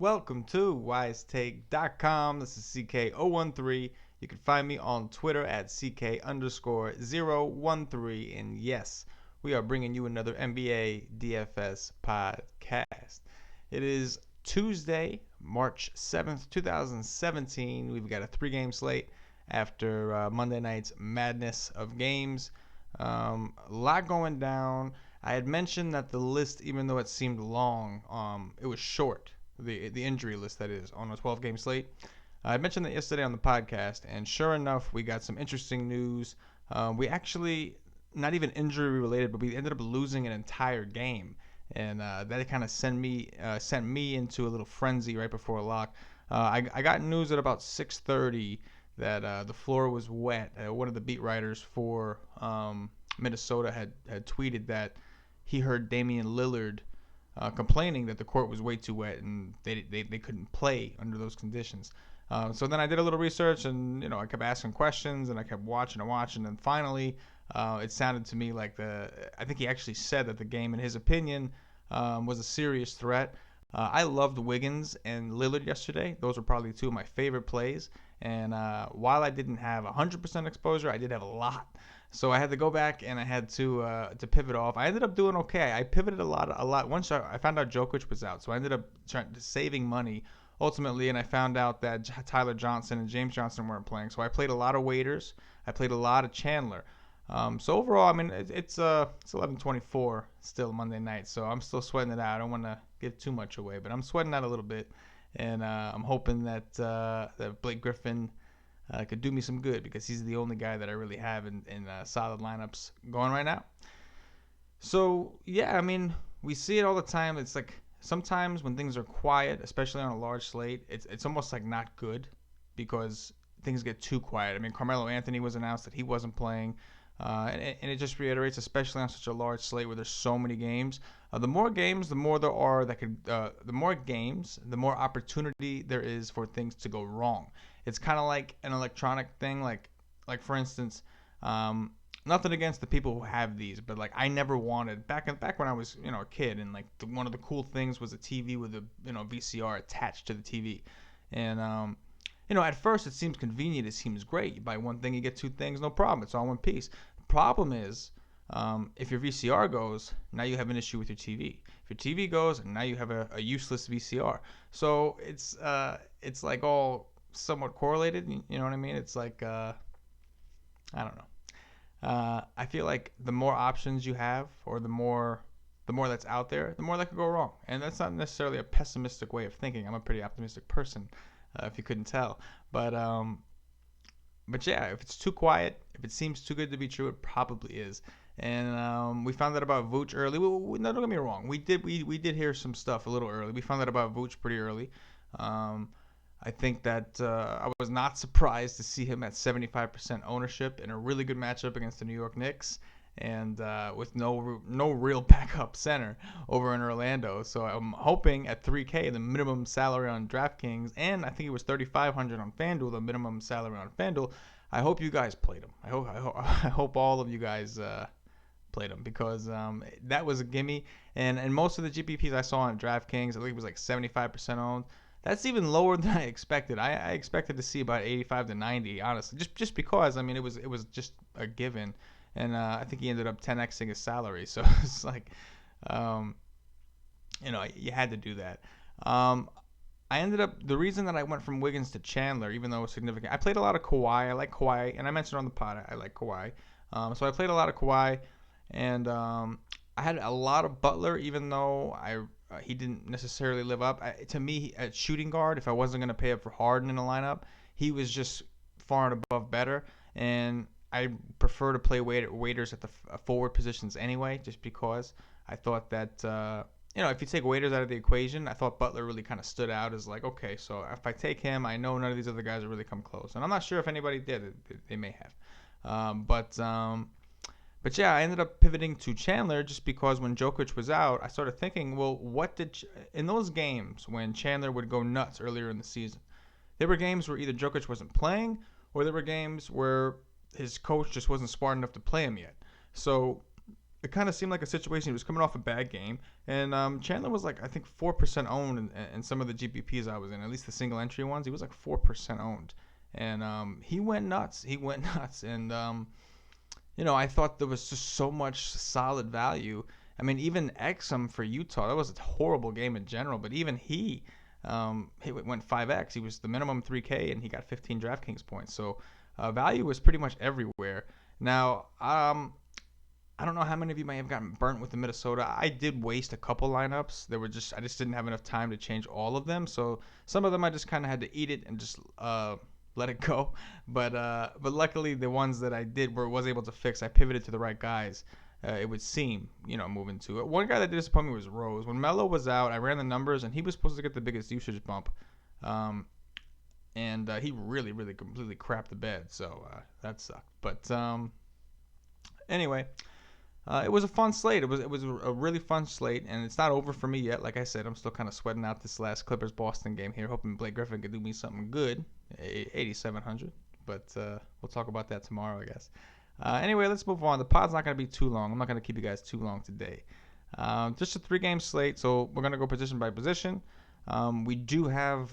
welcome to wisetake.com. This is CK013. You can find me on Twitter at CK_013. And yes, we are bringing you another NBA DFS podcast. It is Tuesday, March 7th, 2017. We've got a 3-game slate after Monday night's madness of games. A lot going down. I had mentioned that the list, even though it seemed long, it was short. The injury list, that is, on a 12-game slate. I mentioned that yesterday on the podcast, and sure enough, we got some interesting news. We actually, not even injury related, but we ended up losing an entire game, and that kind of sent me into a little frenzy right before lock. I got news at about 6:30 that the floor was wet. One of the beat writers for Minnesota had tweeted that he heard Damian Lillard complaining that the court was way too wet and they couldn't play under those conditions. So then I did a little research, and I kept asking questions, and I kept watching, and finally it sounded to me like I think he actually said that the game, in his opinion, was a serious threat. I loved Wiggins and Lillard yesterday. Those were probably two of my favorite plays. And while I didn't have 100% exposure, I did have a lot. So I had to go back and I had to pivot off. I ended up doing okay. I pivoted a lot. Once I found out Jokic was out, so I ended up saving money ultimately, and I found out that Tyler Johnson and James Johnson weren't playing. So I played a lot of waiters. I played a lot of Chandler. So overall, I mean, it's 11:24 still Monday night, so I'm still sweating it out. I don't want to give too much away, but I'm sweating out a little bit, and I'm hoping that Blake Griffin could do me some good, because he's the only guy that I really have in solid lineups going right now. So yeah, I mean, we see it all the time. It's like sometimes when things are quiet, especially on a large slate, it's almost like not good, because things get too quiet. I mean, Carmelo Anthony was announced that he wasn't playing. And it just reiterates, especially on such a large slate where there's so many games. The more games, the more there are that could. The more games, the more opportunity there is for things to go wrong. It's kind of like an electronic thing, like for instance, nothing against the people who have these, but like I never wanted back when I was a kid, and like one of the cool things was a TV with a VCR attached to the TV, and at first it seems convenient, it seems great. You buy one thing, you get two things, no problem. It's all in one piece. The problem is, if your VCR goes, now you have an issue with your TV. If your TV goes, now you have a useless VCR. So it's like all somewhat correlated. You know what I mean? It's like I don't know. I feel like the more options you have, or the more that's out there, the more that could go wrong. And that's not necessarily a pessimistic way of thinking. I'm a pretty optimistic person. If you couldn't tell, but yeah, if it's too quiet, if it seems too good to be true, it probably is. And we found out about Vooch early. No, don't get me wrong, we did hear some stuff a little early. We found out about Vooch pretty early. I think that I was not surprised to see him at 75% ownership in a really good matchup against the New York Knicks, and with no real backup center over in Orlando. So I'm hoping at $3K, the minimum salary on DraftKings, and I think it was $3,500 on FanDuel, the minimum salary on FanDuel. I hope you guys played him. I hope all of you guys played him, because that was a gimme. And most of the GPPs I saw on DraftKings, I think it was like 75% owned. That's even lower than I expected. I expected to see about 85 to 90, honestly, just because I mean it was just a given. And I think he ended up 10xing his salary. So it's like, you had to do that. The reason that I went from Wiggins to Chandler, even though it was significant, I played a lot of Kawhi. I like Kawhi, and I mentioned on the pod, I like Kawhi. So I played a lot of Kawhi, and I had a lot of Butler, even though he didn't necessarily live up. To me, at shooting guard, if I wasn't going to pay up for Harden in the lineup, he was just far and above better. And I prefer to play waiters at the forward positions anyway, just because I thought that, if you take waiters out of the equation, I thought Butler really kind of stood out as like, okay, so if I take him, I know none of these other guys will really come close. And I'm not sure if anybody did. They may have. But yeah, I ended up pivoting to Chandler just because when Jokic was out, I started thinking, well, in those games when Chandler would go nuts earlier in the season, there were games where either Jokic wasn't playing, or there were games where his coach just wasn't smart enough to play him yet. So it kind of seemed like a situation. He was coming off a bad game, and Chandler was like I think 4% owned in some of the GPPs I was in, at least the single entry ones. He was like 4% owned, and he went nuts. He went nuts, and I thought there was just so much solid value. I mean, even Exum for Utah, that was a horrible game in general, but even he went 5x. He was the minimum 3K, and he got 15 DraftKings points. So value was pretty much everywhere. Now, I don't know how many of you may have gotten burnt with the Minnesota. I did waste a couple lineups. I just didn't have enough time to change all of them. So some of them I just kind of had to eat it and just let it go. But luckily the ones that I was able to fix, I pivoted to the right guys. It would seem, moving to it. One guy that did disappoint me was Rose. When Melo was out, I ran the numbers, and he was supposed to get the biggest usage bump. And he really, really completely crapped the bed. So that sucked. But anyway. It was a fun slate. It was a really fun slate, and it's not over for me yet. Like I said, I'm still kind of sweating out this last Clippers-Boston game here, hoping Blake Griffin could do me something good, 8,700. But we'll talk about that tomorrow, I guess. Anyway, let's move on. The pod's not going to be too long. I'm not going to keep you guys too long today. Just a 3-game slate, so we're going to go position by position. We do have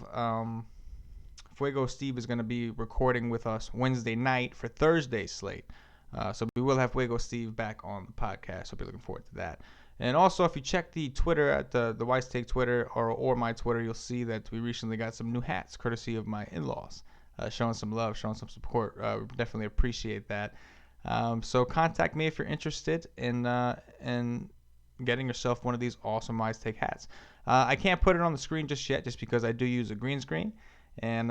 Fuego Steve is going to be recording with us Wednesday night for Thursday's slate. So we will have Fuego Steve back on the podcast. So be looking forward to that. And also, if you check the Twitter at the Wise Take Twitter or my Twitter, you'll see that we recently got some new hats courtesy of my in-laws. Showing some love, showing some support. We definitely appreciate that. So contact me if you're interested in getting yourself one of these awesome Wise Take hats. I can't put it on the screen just yet, just because I do use a green screen, and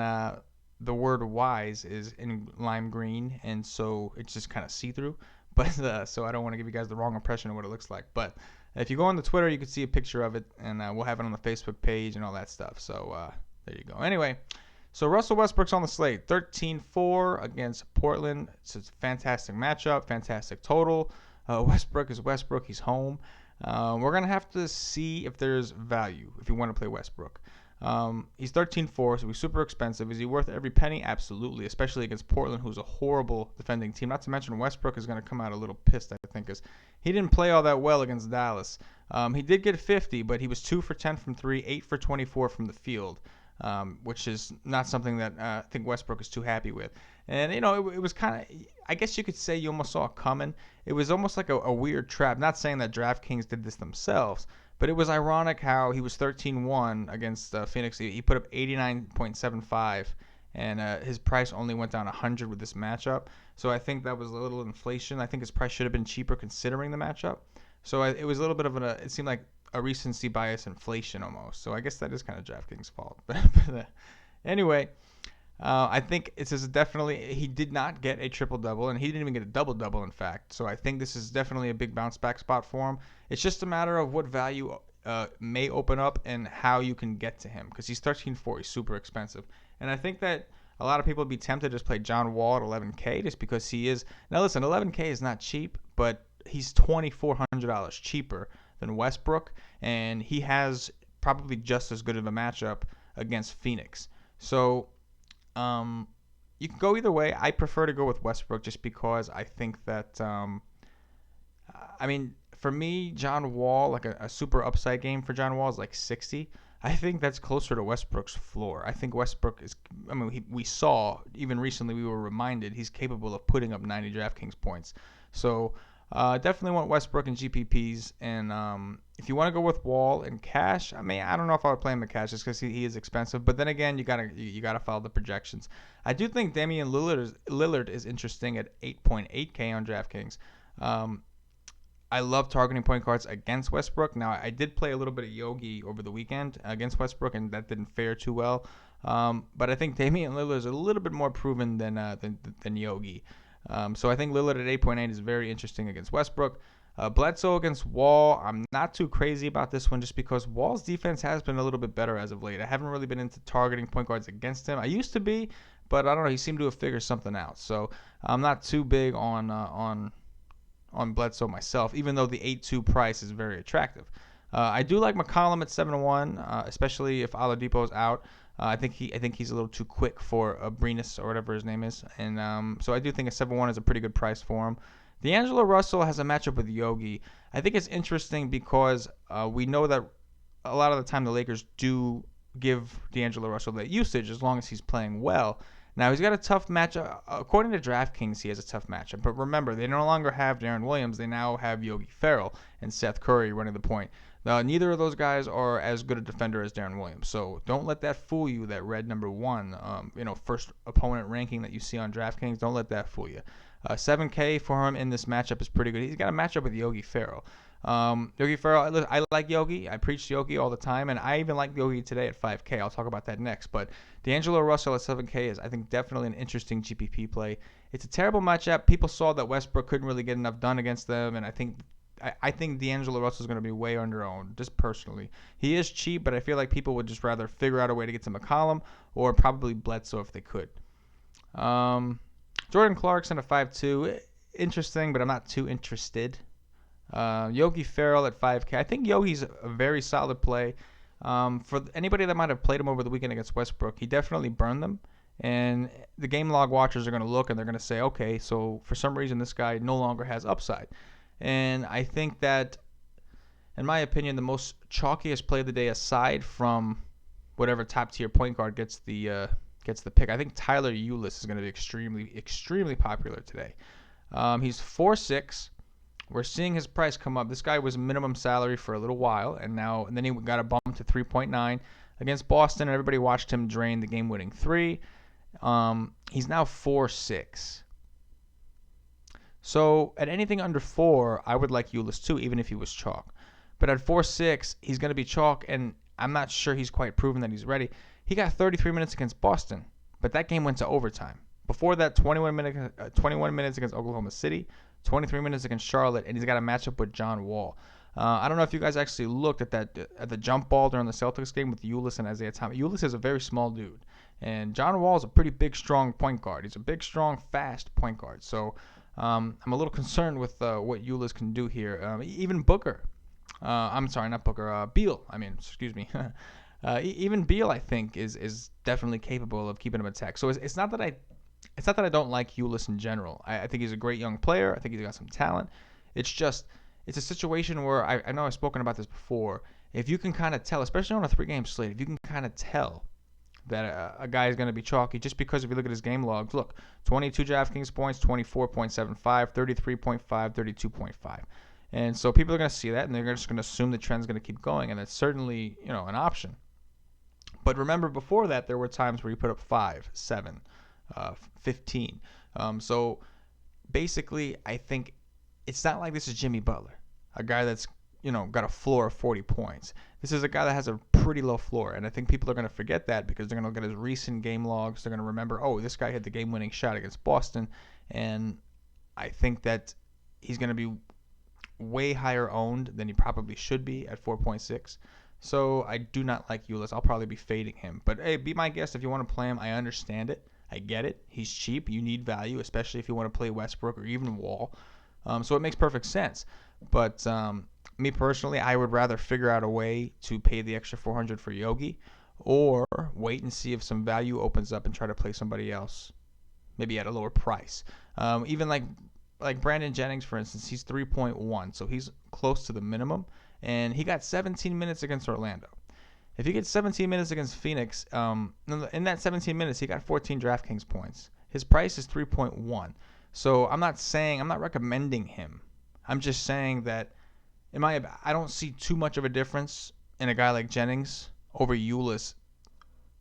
the word wise is in lime green, and so it's just kind of see-through. But so I don't want to give you guys the wrong impression of what it looks like. But if you go on the Twitter, you can see a picture of it, and we'll have it on the Facebook page and all that stuff. So there you go. Anyway, so Russell Westbrook's on the slate, 13-4 against Portland. It's a fantastic matchup, fantastic total. Westbrook is Westbrook. He's home. We're going to have to see if there's value if you want to play Westbrook. He's 13-4, so he's super expensive. Is he worth every penny? Absolutely, especially against Portland, who's a horrible defending team. Not to mention Westbrook is going to come out a little pissed, I think, because he didn't play all that well against Dallas. He did get 50, but he was 2 for 10 from 3, 8 for 24 from the field, which is not something that I think Westbrook is too happy with. And, it was kind of, I guess you could say you almost saw it coming. It was almost like a weird trap. Not saying that DraftKings did this themselves, but it was ironic how he was 13-1 against Phoenix. He put up 89.75, and his price only went down 100 with this matchup. So I think that was a little inflation. I think his price should have been cheaper considering the matchup. So it was a little bit of it seemed like a recency bias inflation almost. So I guess that is kind of DraftKings' fault. But anyway, I think it says definitely he did not get a triple-double, and he didn't even get a double-double, in fact. So I think this is definitely a big bounce-back spot for him. It's just a matter of what value may open up and how you can get to him, because he's 13-4. He's super expensive. And I think that a lot of people would be tempted to just play John Wall at 11K just because he is. Now, listen, 11K is not cheap, but he's $2,400 cheaper than Westbrook, and he has probably just as good of a matchup against Phoenix. So you can go either way. I prefer to go with Westbrook just because I think that, for me, John Wall, like a super upside game for John Wall is like 60. I think that's closer to Westbrook's floor. I think Westbrook is, we saw, even recently we were reminded, he's capable of putting up 90 DraftKings points. So definitely want Westbrook and GPPs. And if you want to go with Wall and cash, I don't know if I would play him in cash just because he is expensive. But then again, you gotta follow the projections. I do think Damian Lillard is interesting at 8.8K on DraftKings. I love targeting point guards against Westbrook. Now, I did play a little bit of Yogi over the weekend against Westbrook, and that didn't fare too well. But I think Damian Lillard is a little bit more proven than Yogi. So I think Lillard at 8.8 is very interesting against Westbrook. Bledsoe against Wall, I'm not too crazy about this one just because Wall's defense has been a little bit better as of late. I haven't really been into targeting point guards against him. I used to be, but I don't know. He seemed to have figured something out. So I'm not too big on Bledsoe myself, even though the 8.2 price is very attractive. I do like McCollum at 7-1, especially if Oladipo's out. I think he's a little too quick for Abrinas or whatever his name is, and so I do think a 7-1 is a pretty good price for him. D'Angelo Russell has a matchup with Yogi. I think it's interesting because we know that a lot of the time the Lakers do give D'Angelo Russell that usage as long as he's playing well. Now, he's got a tough matchup. According to DraftKings, he has a tough matchup. But remember, they no longer have Deron Williams. They now have Yogi Ferrell and Seth Curry running the point. Now, neither of those guys are as good a defender as Deron Williams. So don't let that fool you, that red number one, first opponent ranking that you see on DraftKings. Don't let that fool you. 7K for him in this matchup is pretty good. He's got a matchup with Yogi Ferrell. Yogi Ferrell, I like Yogi. I preach Yogi all the time, and I even like Yogi today at 5K. I'll talk about that next. But D'Angelo Russell at 7K is, I think, definitely an interesting GPP play. It's a terrible matchup. People saw that Westbrook couldn't really get enough done against them, and I think D'Angelo Russell is going to be way underowned, just personally. He is cheap, but I feel like people would just rather figure out a way to get to McCollum or probably Bledsoe if they could. Jordan Clarkson at 5.2, interesting, but I'm not too interested. Yogi Ferrell at 5K. I think Yogi's a very solid play. For anybody that might have played him over the weekend against Westbrook, he definitely burned them. And the game log watchers are going to look and they're going to say, okay, so for some reason this guy no longer has upside. And I think that, in my opinion, the most chalkiest play of the day, aside from whatever top tier point guard gets the pick, I think Tyler Ulis is going to be extremely popular today. He's 4'6". We're seeing his price come up. This guy was minimum salary for a little while, and then he got a bump to 3.9 against Boston, and everybody watched him drain the game-winning three. He's now 4'6". So at anything under 4, I would like Ulis too, even if he was chalk. But at 4'6", he's going to be chalk, and I'm not sure he's quite proven that he's ready. He got 33 minutes against Boston, but that game went to overtime. Before that, 21 minutes against Oklahoma City, 23 minutes against Charlotte, and he's got a matchup with John Wall. I don't know if you guys actually looked at the jump ball during the Celtics game with Ulis and Isaiah Thomas. Ulis is a very small dude, and John Wall is a pretty big, strong point guard. He's a big, strong, fast point guard. So I'm a little concerned with what Ulis can do here. Even Booker. I'm sorry, not Booker. Beal. Excuse me. Even Beal, I think, is definitely capable of keeping him attacked. So it's not that I don't like Ulis in general. I think he's a great young player. I think he's got some talent. It's a situation where I know I've spoken about this before. If you can kind of tell, especially on a 3-game slate, if you can kind of tell that a guy is going to be chalky just because if you look at his game logs, look, 22 DraftKings points, 24.75, 33.5, 32.5. And so people are going to see that, and they're just going to assume the trend's going to keep going, and that's certainly, an option. But remember, before that, there were times where you put up 5, 7, 15. So basically, I think it's not like this is Jimmy Butler, a guy that's got a floor of 40 points. This is a guy that has a pretty low floor, and I think people are going to forget that because they're going to look at his recent game logs. They're going to remember, oh, this guy hit the game-winning shot against Boston, and I think that he's going to be way higher owned than he probably should be at 4.6. So I do not like Ulis. I'll probably be fading him. But hey, be my guest if you want to play him. I understand it. I get it. He's cheap. You need value, especially if you want to play Westbrook or even Wall. So it makes perfect sense. But me personally, I would rather figure out a way to pay the extra $400 for Yogi or wait and see if some value opens up and try to play somebody else, maybe at a lower price. Even like Brandon Jennings, for instance, he's 3.1, so he's close to the minimum, and he got 17 minutes against Orlando. If he gets 17 minutes against Phoenix, in that 17 minutes, he got 14 DraftKings points. His price is 3.1. So I'm not recommending him. I'm just saying that I don't see too much of a difference in a guy like Jennings over Ulis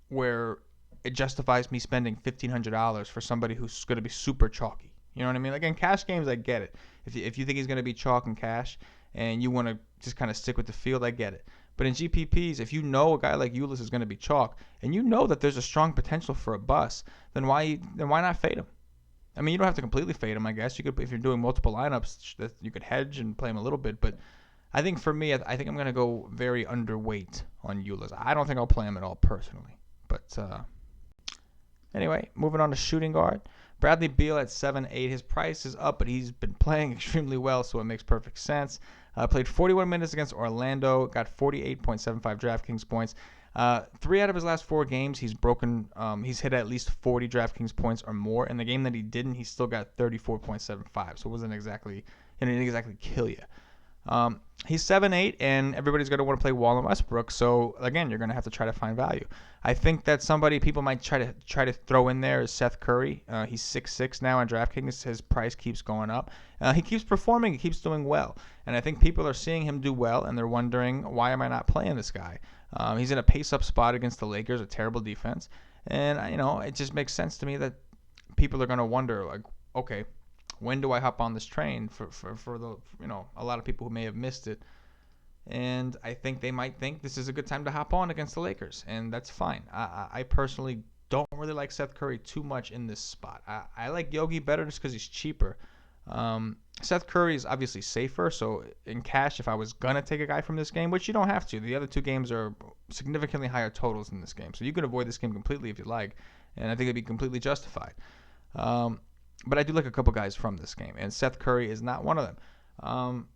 where it justifies me spending $1,500 for somebody who's going to be super chalky. You know what I mean? Like in cash games, I get it. If you think he's going to be chalk and cash and you want to just kind of stick with the field, I get it. But in GPPs, if you know a guy like Ulis is going to be chalk and you know that there's a strong potential for a bust, then why not fade him? I mean, you don't have to completely fade him, I guess. You could, if you're doing multiple lineups, you could hedge and play him a little bit. But I think for me, I think I'm going to go very underweight on Ulis. I don't think I'll play him at all personally. But anyway, moving on to shooting guard. Bradley Beal at 7.8. His price is up, but he's been playing extremely well, so it makes perfect sense. Played 41 minutes against Orlando, got 48.75 DraftKings points. Three out of his last four games, he's broken. He's hit at least 40 DraftKings points or more. In the game that he didn't, he still got 34.75. So it wasn't exactly, it didn't exactly kill you. He's 7'8", and everybody's going to want to play Wall and Westbrook. So again, you're going to have to try to find value. I think that somebody people might try to throw in there is Seth Curry. He's 6'6" now on DraftKings. His price keeps going up. He keeps performing. He keeps doing well, and I think people are seeing him do well, and they're wondering, why am I not playing this guy? He's in a pace-up spot against the Lakers, a terrible defense, and it just makes sense to me that people are going to wonder, like, okay, when do I hop on this train for the a lot of people who may have missed it? And I think they might think this is a good time to hop on against the Lakers, and that's fine. I personally don't really like Seth Curry too much in this spot. I like Yogi better just because he's cheaper. Seth Curry is obviously safer, so in cash, if I was going to take a guy from this game, which you don't have to, the other two games are significantly higher totals in this game, so you could avoid this game completely if you like, and I think it'd be completely justified. But I do like a couple guys from this game, and Seth Curry is not one of them.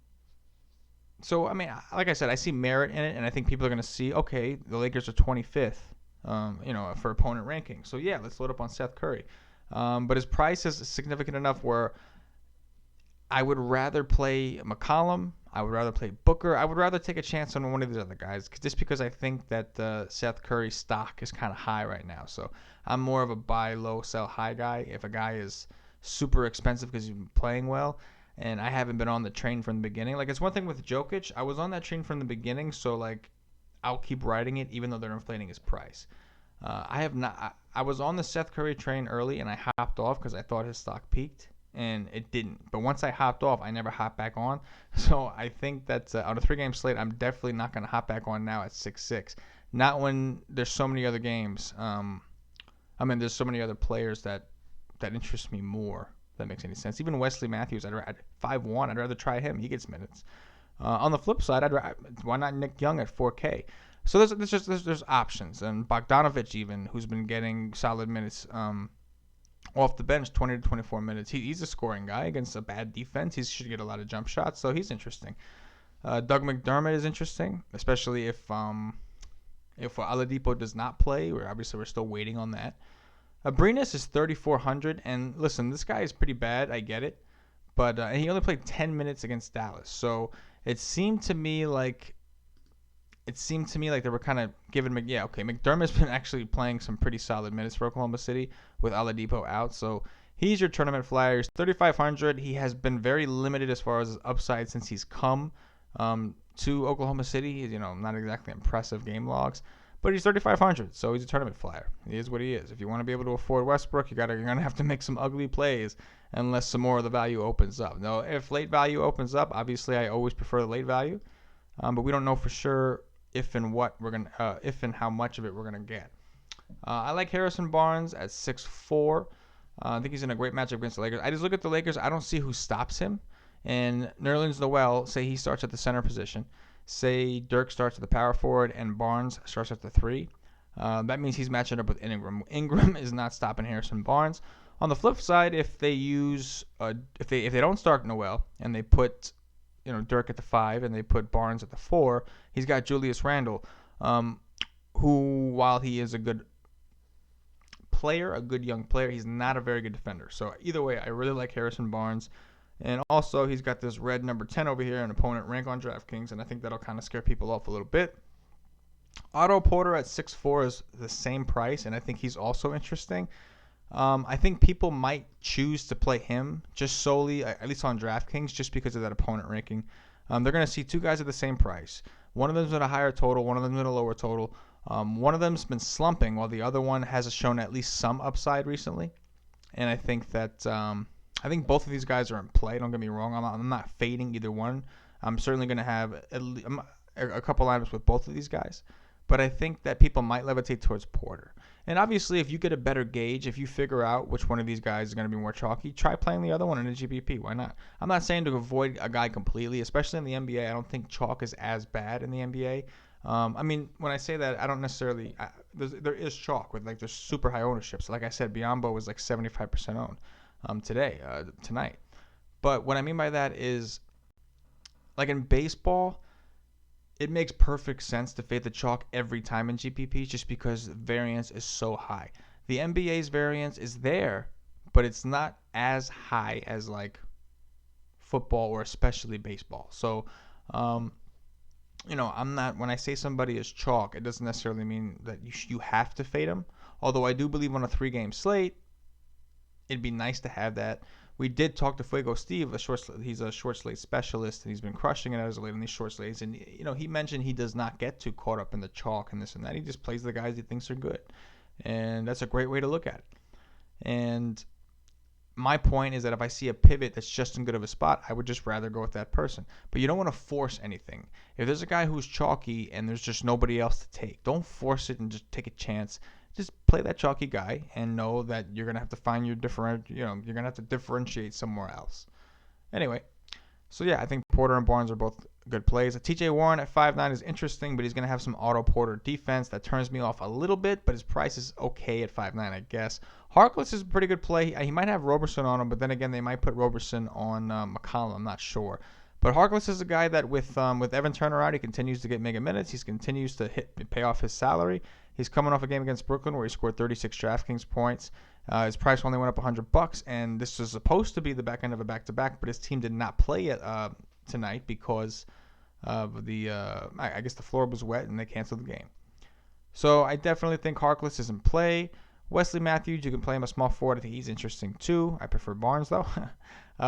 So, I mean, like I said, I see merit in it, and I think people are going to see, okay, the Lakers are 25th, for opponent ranking. So, yeah, let's load up on Seth Curry. But his price is significant enough where I would rather play McCollum. I would rather play Booker. I would rather take a chance on one of these other guys just because I think that Seth Curry stock is kind of high right now. So, I'm more of a buy low, sell high guy. If a guy is super expensive because he's been playing well, and I haven't been on the train from the beginning. Like, it's one thing with Jokic. I was on that train from the beginning, so, like, I'll keep riding it even though they're inflating his price. I have not. I was on the Seth Curry train early, and I hopped off because I thought his stock peaked, and it didn't. But once I hopped off, I never hopped back on. So I think that on a 3-game slate, I'm definitely not going to hop back on now at 6-6. Not when there's so many other games. There's so many other players that interest me more. If that makes any sense. Even Wesley Matthews, at 5'1", I'd rather try him. He gets minutes. On the flip side, why not Nick Young at 4K? So there's options, and Bogdanovich even, who's been getting solid minutes off the bench, 20 to 24 minutes. He's a scoring guy against a bad defense. He should get a lot of jump shots, so he's interesting. Doug McDermott is interesting, especially if Oladipo does not play. We're still waiting on that. Abrinas is 3,400, and listen, this guy is pretty bad. I get it, but he only played 10 minutes against Dallas, so it seemed to me like they were kind of giving McDermott's been actually playing some pretty solid minutes for Oklahoma City with Oladipo out, so he's your tournament flyer. He's 3,500. He has been very limited as far as his upside since he's come to Oklahoma City. He's not exactly impressive game logs. But he's 3,500, so he's a tournament flyer. He is what he is. If you want to be able to afford Westbrook, you're gonna have to make some ugly plays unless some more of the value opens up. Now, if late value opens up, obviously I always prefer the late value, but we don't know for sure if and how much of it we're gonna get. I like Harrison Barnes at 6'4". I think he's in a great matchup against the Lakers. I just look at the Lakers. I don't see who stops him. And Nerlens Noel, say he starts at the center position. Say Dirk starts at the power forward and Barnes starts at the 3. That means he's matching up with Ingram. Ingram is not stopping Harrison Barnes. On the flip side, if they don't start Noel and they put Dirk at the 5 and they put Barnes at the 4, he's got Julius Randle, who, while he is a good player, a good young player, he's not a very good defender. So either way, I really like Harrison Barnes. And also, he's got this red number 10 over here, an opponent rank on DraftKings, and I think that'll kind of scare people off a little bit. Otto Porter at 6'4" is the same price, and I think he's also interesting. I think people might choose to play him just solely, at least on DraftKings, just because of that opponent ranking. They're going to see two guys at the same price. One of them's at a higher total, one of them's at a lower total. One of them's been slumping, while the other one has shown at least some upside recently. And I think that I think both of these guys are in play. Don't get me wrong. I'm not fading either one. I'm certainly going to have a couple lineups with both of these guys. But I think that people might levitate towards Porter. And obviously, if you get a better gauge, if you figure out which one of these guys is going to be more chalky, try playing the other one in a GPP. Why not? I'm not saying to avoid a guy completely, especially in the NBA. I don't think chalk is as bad in the NBA. When I say that, I don't necessarily there is chalk with there's super high ownership. So like I said, Biyombo was 75% owned tonight. But what I mean by that is, like in baseball, it makes perfect sense to fade the chalk every time in GPP just because variance is so high. The NBA's variance is there, but it's not as high as like football or especially baseball. So, um, I'm not, when I say somebody is chalk, it doesn't necessarily mean that you have to fade them. Although I do believe on a 3-game slate, it'd be nice to have that. We did talk to Fuego Steve, he's a short slate specialist, and he's been crushing it as of late on these short slates. And he mentioned he does not get too caught up in the chalk and this and that. He just plays the guys he thinks are good, and that's a great way to look at it. And my point is that if I see a pivot that's just in good of a spot, I would just rather go with that person. But you don't want to force anything. If there's a guy who's chalky and there's just nobody else to take, don't force it and just take a chance. Just play that chalky guy and know that you're gonna have to find your you're gonna have to differentiate somewhere else. Anyway, so yeah, I think Porter and Barnes are both good plays. TJ Warren at 5'9" is interesting, but he's going to have some Otto Porter defense that turns me off a little bit, but his price is okay at 5'9", I guess. Harkless is a pretty good play. He might have Roberson on him, but then again, they might put Roberson on McCollum. I'm not sure. But Harkless is a guy that with Evan Turner out, he continues to get mega minutes. He continues to pay off his salary. He's coming off a game against Brooklyn where he scored 36 DraftKings points. His price only went up $100, and this was supposed to be the back end of a back-to-back, but his team did not play it tonight because of I guess the floor was wet and they canceled the game. So I definitely think Harkless is in play. Wesley Matthews, you can play him a small forward. I think he's interesting too. I prefer Barnes though.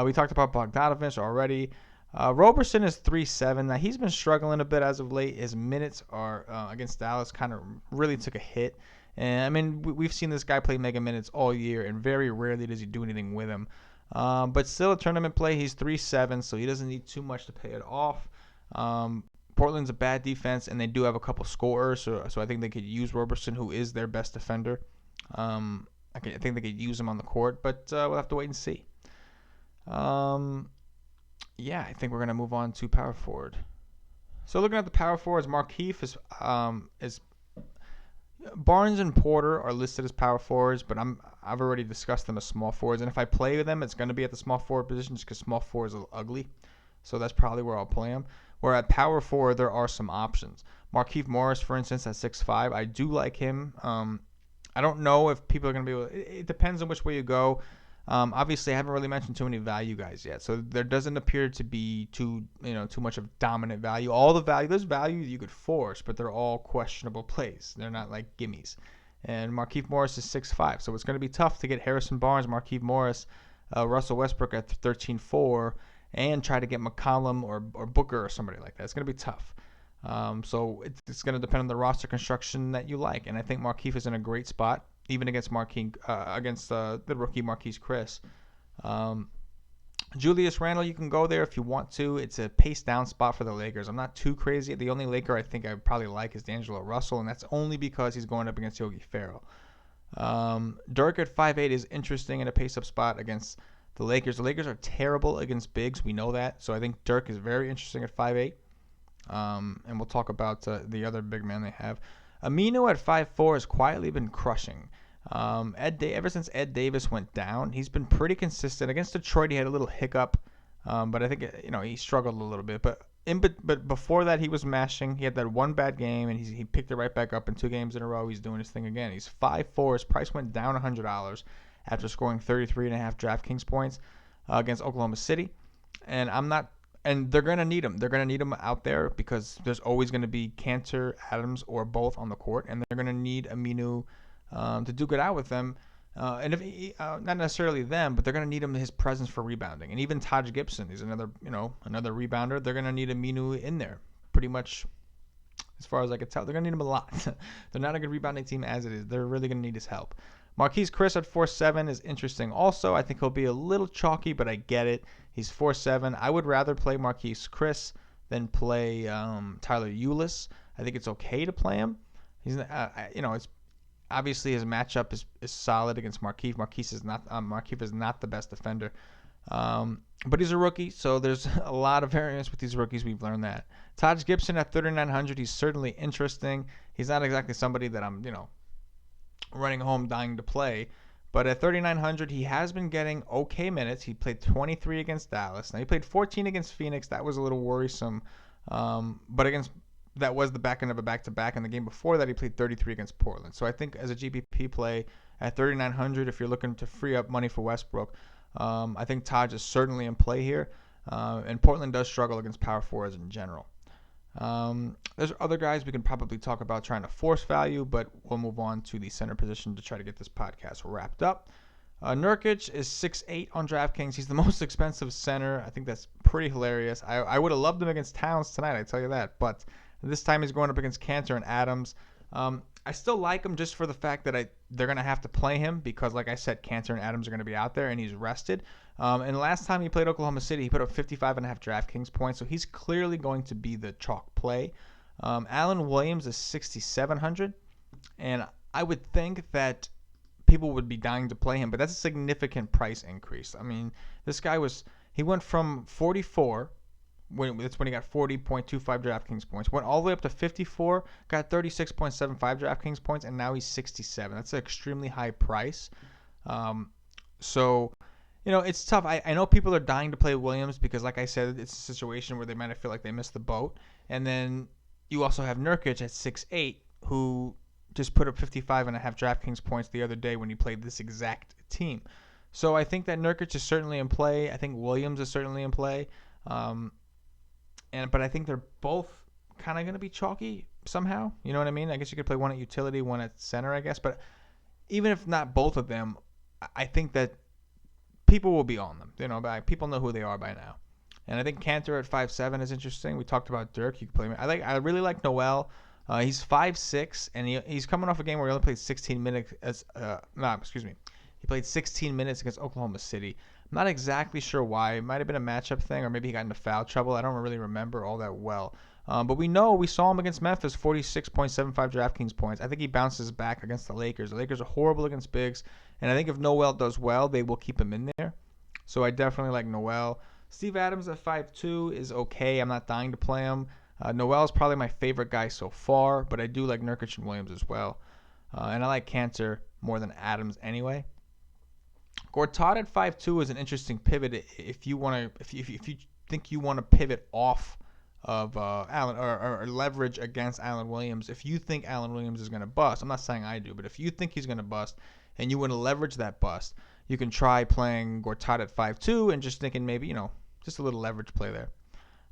We talked about Bogdanovich already. Roberson is 3.7. Now he's been struggling a bit as of late. His minutes are against Dallas kind of really took a hit. And I mean, we've seen this guy play mega minutes all year, and very rarely does he do anything with him. But still a tournament play. He's 3.7, so he doesn't need too much to pay it off. Portland's a bad defense, and they do have a couple scorers, so I think they could use Roberson, who is their best defender. I think they could use him on the court, but we'll have to wait and see. Yeah, I think we're gonna move on to power forward. So looking at the power forwards, Markieff is Barnes and Porter are listed as power forwards, but I've already discussed them as small forwards, and if I play with them, it's going to be at the small forward position just because small forward is a little ugly. So that's probably where I'll play them. Where at power forward, there are some options. Markieff Morris, for instance, at 6'5", I do like him. I don't know if people are going to be able to, it depends on which way you go. Obviously, I haven't really mentioned too many value guys yet, so there doesn't appear to be too much of dominant value. All the value, there's value you could force, but they're all questionable plays. They're not like gimmies. And Markieff Morris is 6'5", so it's going to be tough to get Harrison Barnes, Markieff Morris, Russell Westbrook at 13.4, and try to get McCollum or Booker or somebody like that. It's going to be tough. So it's going to depend on the roster construction that you like, and I think Markieff is in a great spot, even against the rookie Marquise Chris. Julius Randle, you can go there if you want to. It's a pace down spot for the Lakers. I'm not too crazy. The only Laker I think I probably like is D'Angelo Russell, and that's only because he's going up against Yogi Ferrell. Dirk at 5'8" is interesting in a pace up spot against the Lakers. The Lakers are terrible against bigs. We know that. So I think Dirk is very interesting at 5'8". And we'll talk about the other big man they have. Aminu at 5'4" has quietly been crushing. Ever since Ed Davis went down, he's been pretty consistent. Against Detroit, he had a little hiccup, but I think he struggled a little bit. But before that, he was mashing. He had that one bad game, and he picked it right back up in 2 games in a row. He's doing his thing again. He's 5'4". His price went down $100 after scoring 33.5 DraftKings points against Oklahoma City, and they're going to need him. They're going to need him out there because there's always going to be Cantor, Adams, or both on the court, and they're going to need Aminu to duke it out with them. And if not necessarily them, but they're going to need him, his presence for rebounding. And even Taj Gibson is another rebounder. They're going to need Aminu in there pretty much as far as I could tell. They're going to need him a lot. They're not a good rebounding team as it is. They're really going to need his help. Marquise Chris at 4'7" is interesting also. I think he'll be a little chalky, but I get it. He's 4'7". I would rather play Marquise Chris than play Tyler Ulis. I think it's okay to play him. He's it's obviously his matchup is solid against Markieff. Markieff is not the best defender. But he's a rookie, so there's a lot of variance with these rookies. We've learned that. Taj Gibson at 3,900, he's certainly interesting. He's not exactly somebody that I'm, running home dying to play. But at 3,900, he has been getting okay minutes. He played 23 against Dallas. Now, he played 14 against Phoenix. That was a little worrisome. But against that was the back end of a back-to-back. And the game before that, he played 33 against Portland. So I think as a GPP play at 3,900, if you're looking to free up money for Westbrook, I think Taj is certainly in play here. And Portland does struggle against power forwards in general. There's other guys we can probably talk about trying to force value, but we'll move on to the center position to try to get this podcast wrapped up. Nurkic is 6'8" on DraftKings. He's the most expensive center. I think that's pretty hilarious. I would have loved him against Towns tonight, I tell you that. But this time he's going up against Cantor and Adams. I still like him just for the fact that they're going to have to play him because, like I said, Cantor and Adams are going to be out there and he's rested. And last time he played Oklahoma City, he put up 55.5 DraftKings points, so he's clearly going to be the chalk play. Allen Williams is 6,700, and I would think that people would be dying to play him, but that's a significant price increase. I mean, this guy he went from 44, that's when he got 40.25 DraftKings points, went all the way up to 54, got 36.75 DraftKings points, and now he's 67. That's an extremely high price. So, it's tough. I know people are dying to play Williams because, like I said, it's a situation where they might feel like they missed the boat. And then you also have Nurkic at 6'8", who just put up 55.5 DraftKings points the other day when he played this exact team. So I think that Nurkic is certainly in play. I think Williams is certainly in play. But I think they're both kind of going to be chalky somehow. You know what I mean? I guess you could play one at utility, one at center, I guess. But even if not both of them, I think that people will be on them. People know who they are by now. And I think Cantor at 5'7" is interesting. We talked about Dirk. You can play him. I really like Noel. He's 5'6", and he's coming off a game where he only played 16 minutes. He played 16 minutes against Oklahoma City. I'm not exactly sure why. It might have been a matchup thing, or maybe he got into foul trouble. I don't really remember all that well. But we saw him against Memphis, 46.75 DraftKings points. I think he bounces back against the Lakers. The Lakers are horrible against bigs, and I think if Noel does well, they will keep him in there. So I definitely like Noel. Steve Adams at 5'2" is okay. I'm not dying to play him. Noel is probably my favorite guy so far, but I do like Nurkic and Williams as well. And I like Cantor more than Adams anyway. Gortat at 5'2" is an interesting pivot if you think you want to pivot off of Allen or leverage against Allen Williams. If you think Allen Williams is going to bust, I'm not saying I do, but if you think he's going to bust and you want to leverage that bust, you can try playing Gortat at 5'2" and just thinking maybe, just a little leverage play there.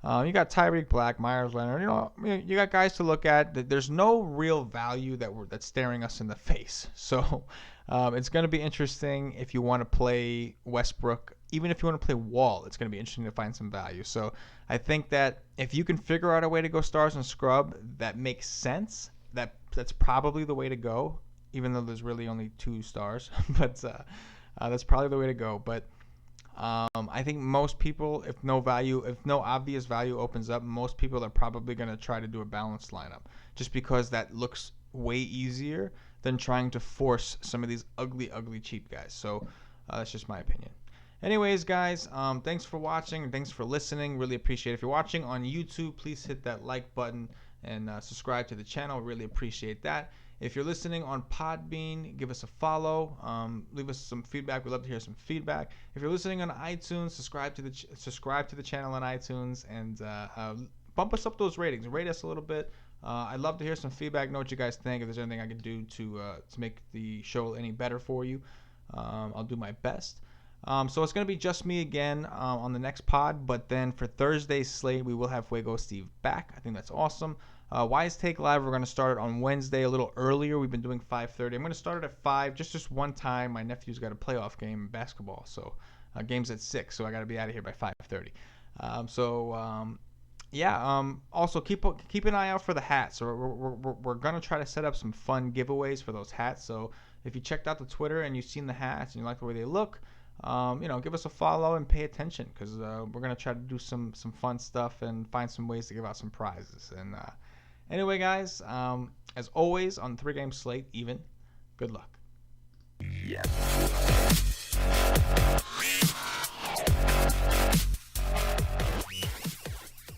You got Tyreek Black, Myers Leonard. You got guys to look at. There's no real value that's staring us in the face. So it's going to be interesting if you want to play Westbrook. Even if you want to play Wall, it's going to be interesting to find some value. So I think that if you can figure out a way to go stars and scrub that makes sense, that's probably the way to go, even though there's really only 2 stars. But that's probably the way to go. But I think most people, if no obvious value opens up, most people are probably going to try to do a balanced lineup just because that looks way easier than trying to force some of these ugly cheap guys. So that's just my opinion. Anyways, guys, thanks for watching and thanks for listening. Really appreciate it. If you're watching on YouTube, please hit that like button and subscribe to the channel. Really appreciate that. If you're listening on Podbean, give us a follow. Leave us some feedback. We'd love to hear some feedback. If you're listening on iTunes, subscribe to the channel on iTunes and bump us up those ratings. Rate us a little bit. I'd love to hear some feedback. Know what you guys think. If there's anything I can do to make the show any better for you, I'll do my best. So it's going to be just me again on the next pod. But then for Thursday's slate, we will have Fuego Steve back. I think that's awesome. Wise Take Live, we're going to start it on Wednesday a little earlier. We've been doing 5:30. I'm going to start it at 5 just one time. My nephew's got a playoff game in basketball, so game's at 6, so I got to be out of here by 5:30. Also keep an eye out for the hats. We're going to try to set up some fun giveaways for those hats. So if you checked out the Twitter and you've seen the hats and you like the way they look, give us a follow and pay attention because we're going to try to do some fun stuff and find some ways to give out some prizes. And anyway, guys, as always on 3-game slate, even, good luck. Yes.